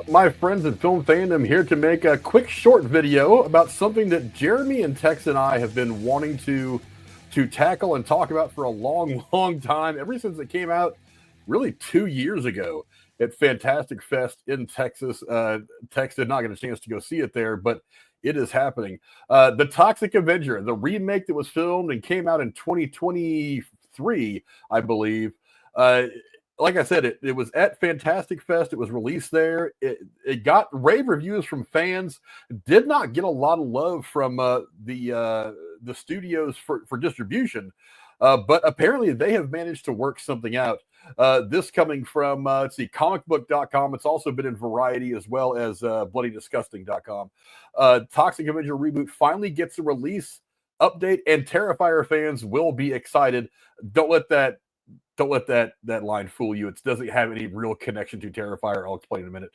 up, my friends in film fandom? Here to make a quick short video about something that Jeremy and Tex and I have been wanting to tackle and talk about for a long, long time, ever since it came out really 2 years ago at Fantastic Fest in Texas. Tex did not get a chance to go see it there, but it is happening. The Toxic Avenger, the remake that was filmed and came out in 2023, I believe. Like I said, it was at Fantastic Fest. It was released there. It got rave reviews from fans. Did not get a lot of love from the studios for distribution, but apparently they have managed to work something out. This coming from let's see, comicbook.com. It's also been in Variety as well as bloodydisgusting.com. Toxic Avenger reboot finally gets a release update, and Terrifier fans will be excited. Don't let that line fool you. It doesn't have any real connection to Terrifier. I'll explain in a minute.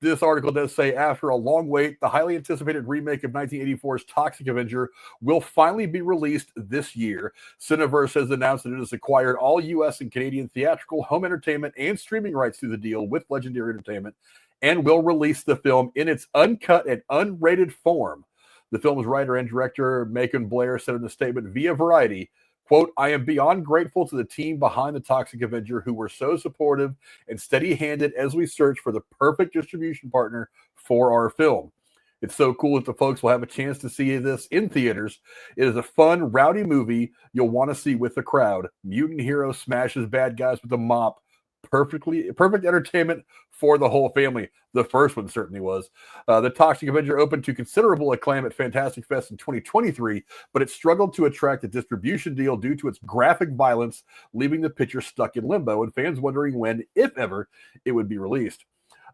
This article does say, after a long wait, the highly anticipated remake of 1984's Toxic Avenger will finally be released this year. Cineverse has announced that it has acquired all U.S. and Canadian theatrical, home entertainment, and streaming rights through the deal with Legendary Entertainment, and will release the film in its uncut and unrated form. The film's writer and director, Macon Blair, said in a statement via Variety, quote, "I am beyond grateful to the team behind the Toxic Avenger who were so supportive and steady-handed as we search for the perfect distribution partner for our film. It's so cool that the folks will have a chance to see this in theaters. It is a fun, rowdy movie you'll want to see with the crowd. Mutant hero smashes bad guys with a mop. Perfect entertainment for the whole family." The first one certainly was. The Toxic Avenger opened to considerable acclaim at Fantastic Fest in 2023, but it struggled to attract a distribution deal due to its graphic violence, leaving the picture stuck in limbo and fans wondering when, if ever, it would be released.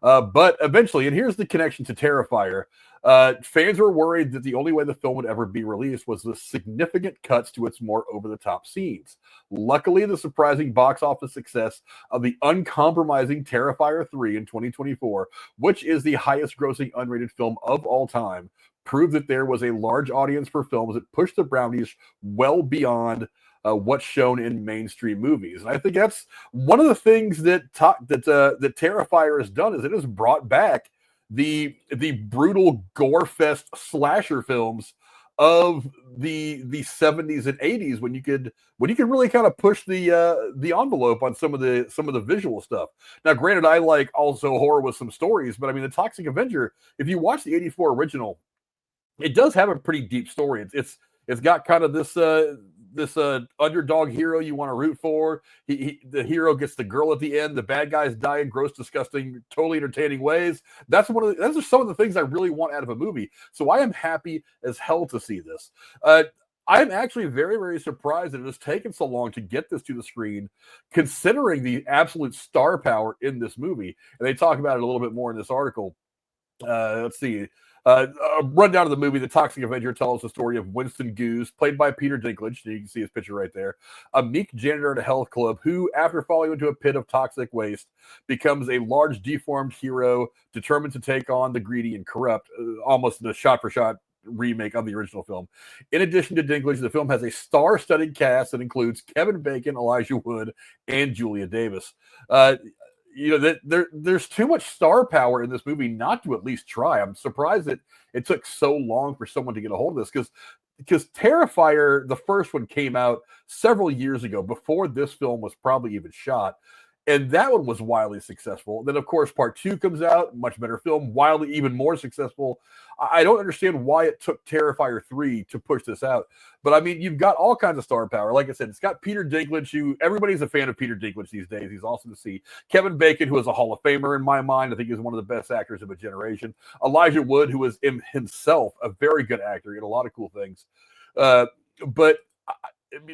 But eventually, and here's the connection to Terrifier, fans were worried that the only way the film would ever be released was the significant cuts to its more over-the-top scenes. Luckily, the surprising box office success of the uncompromising Terrifier 3 in 2024, which is the highest-grossing unrated film of all time, proved that there was a large audience for films that pushed the boundaries well beyond what's shown in mainstream movies. And I think that's one of the things that Terrifier has done, is it has brought back the brutal gore fest slasher films of the 70s and 80s, when you could really kind of push the envelope on some of the visual stuff. Now, granted, I like also horror with some stories, but I mean, the Toxic Avenger, if you watch the 84 original, it does have a pretty deep story. It's got kind of this underdog hero you want to root for. The hero gets the girl at the end. The bad guys die in gross, disgusting, totally entertaining ways. Those are some of the things I really want out of a movie. So I am happy as hell to see this. I'm actually very, very surprised that it has taken so long to get this to the screen, considering the absolute star power in this movie. And they talk about it a little bit more in this article. Let's see. A rundown of the movie. The Toxic Avenger tells the story of Winston Goose, played by Peter Dinklage. You can see his picture right there. A meek janitor at a health club who, after falling into a pit of toxic waste, becomes a large deformed hero determined to take on the greedy and corrupt, almost the shot-for-shot remake of the original film. In addition to Dinklage, the film has a star-studded cast that includes Kevin Bacon, Elijah Wood, and Julia Davis. There's too much star power in this movie not to at least try. I'm surprised that it took so long for someone to get a hold of this, because Terrifier, the first one, came out several years ago, before this film was probably even shot. And that one was wildly successful. Then, of course, part 2 comes out, much better film, wildly even more successful. I don't understand why it took Terrifier 3 to push this out. But, I mean, you've got all kinds of star power. Like I said, it's got Peter Dinklage, who everybody's a fan of Peter Dinklage these days. He's awesome to see. Kevin Bacon, who is a Hall of Famer in my mind. I think he's one of the best actors of a generation. Elijah Wood, who is himself a very good actor. He had a lot of cool things. But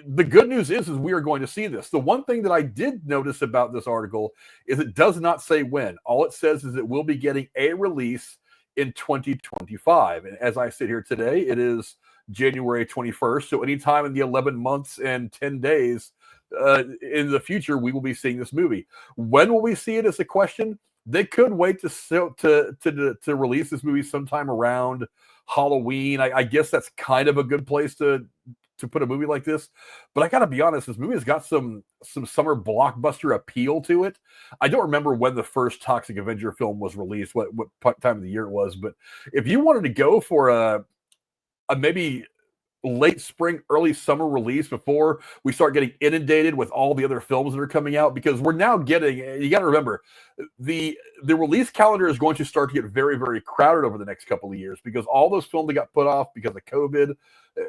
the good news is we are going to see this. The one thing that I did notice about this article is it does not say when. All it says is it will be getting a release in 2025. And as I sit here today, it is January 21st. So anytime in the 11 months and 10 days in the future, we will be seeing this movie. When will we see it is a question. They could wait to release this movie sometime around Halloween. I guess that's kind of a good place to to put a movie like this. But I got to be honest, this movie has got some summer blockbuster appeal to it. I don't remember when the first Toxic Avenger film was released, what time of the year it was, but if you wanted to go for a maybe late spring, early summer release before we start getting inundated with all the other films that are coming out, because we're now getting, you got to remember, the release calendar is going to start to get very, very crowded over the next couple of years, because all those films that got put off because of COVID,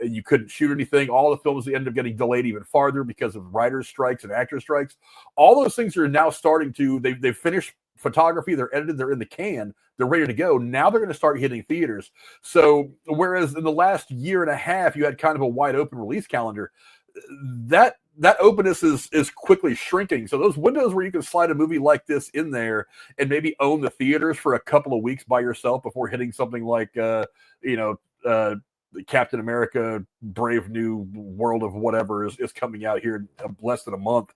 you couldn't shoot anything. All the films that ended up getting delayed even farther because of writers' strikes and actors' strikes. All those things are now starting to, they've finished photography, they're edited, they're in the can, they're ready to go. Now they're going to start hitting theaters. So whereas in the last year and a half, you had kind of a wide open release calendar, that openness is quickly shrinking. So those windows where you can slide a movie like this in there and maybe own the theaters for a couple of weeks by yourself before hitting something like, Captain America, Brave New World of whatever is coming out here in less than a month.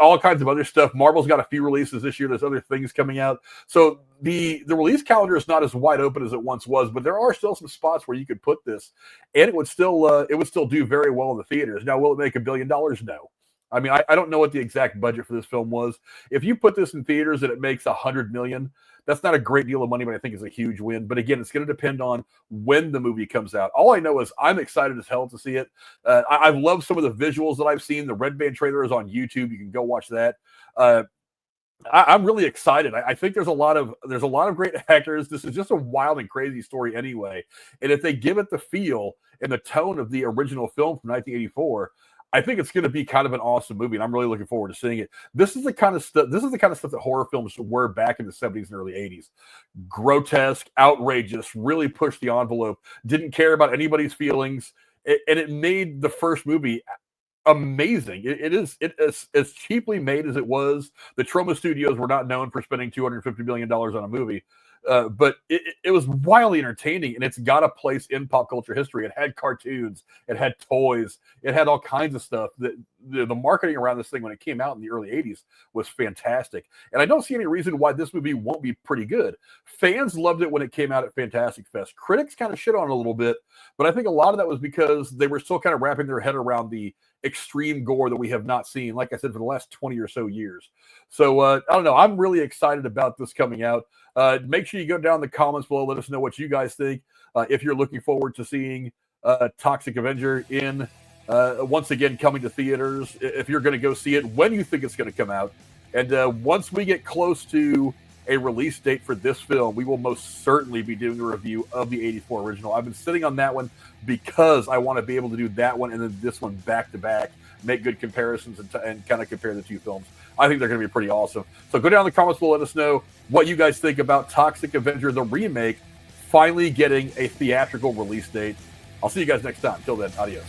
All kinds of other stuff. Marvel's got a few releases this year. There's other things coming out. So the release calendar is not as wide open as it once was, but there are still some spots where you could put this, and it would still do very well in the theaters. Now, will it make $1 billion? No. I mean, I don't know what the exact budget for this film was. If you put this in theaters and it makes $100 million, that's not a great deal of money, but I think it's a huge win. But again, it's going to depend on when the movie comes out. All I know is I'm excited as hell to see it. I've loved some of the visuals that I've seen. The Red Band trailer is on YouTube. You can go watch that. I'm really excited. I think there's a lot of great actors. This is just a wild and crazy story anyway. And if they give it the feel and the tone of the original film from 1984, I think it's going to be kind of an awesome movie, and I'm really looking forward to seeing it. This is the kind of stuff that horror films were back in the 70s and early 80s. Grotesque, outrageous, really pushed the envelope, didn't care about anybody's feelings, and it made the first movie amazing. It is as cheaply made as it was. The Troma Studios were not known for spending $250 million on a movie. But it was wildly entertaining, and it's got a place in pop culture history. It had cartoons, it had toys, it had all kinds of stuff. The marketing around this thing when it came out in the early 80s was fantastic. And I don't see any reason why this movie won't be pretty good. Fans loved it when it came out at Fantastic Fest. Critics kind of shit on it a little bit, but I think a lot of that was because they were still kind of wrapping their head around the extreme gore that we have not seen, like I said, for the last 20 or so years. So I don't know. I'm really excited about this coming out. Make sure you go down in the comments below. Let us know what you guys think. If you're looking forward to seeing Toxic Avenger in once again coming to theaters, if you're going to go see it, when you think it's going to come out. And once we get close to a release date for this film, we will most certainly be doing a review of the 84 original. I've been sitting on that one because I want to be able to do that one and then this one back to back, make good comparisons and kind of compare the two films. I think they're going to be pretty awesome. So go down in the comments below, let us know what you guys think about Toxic Avenger, the remake, finally getting a theatrical release date. I'll see you guys next time. Till then, adios.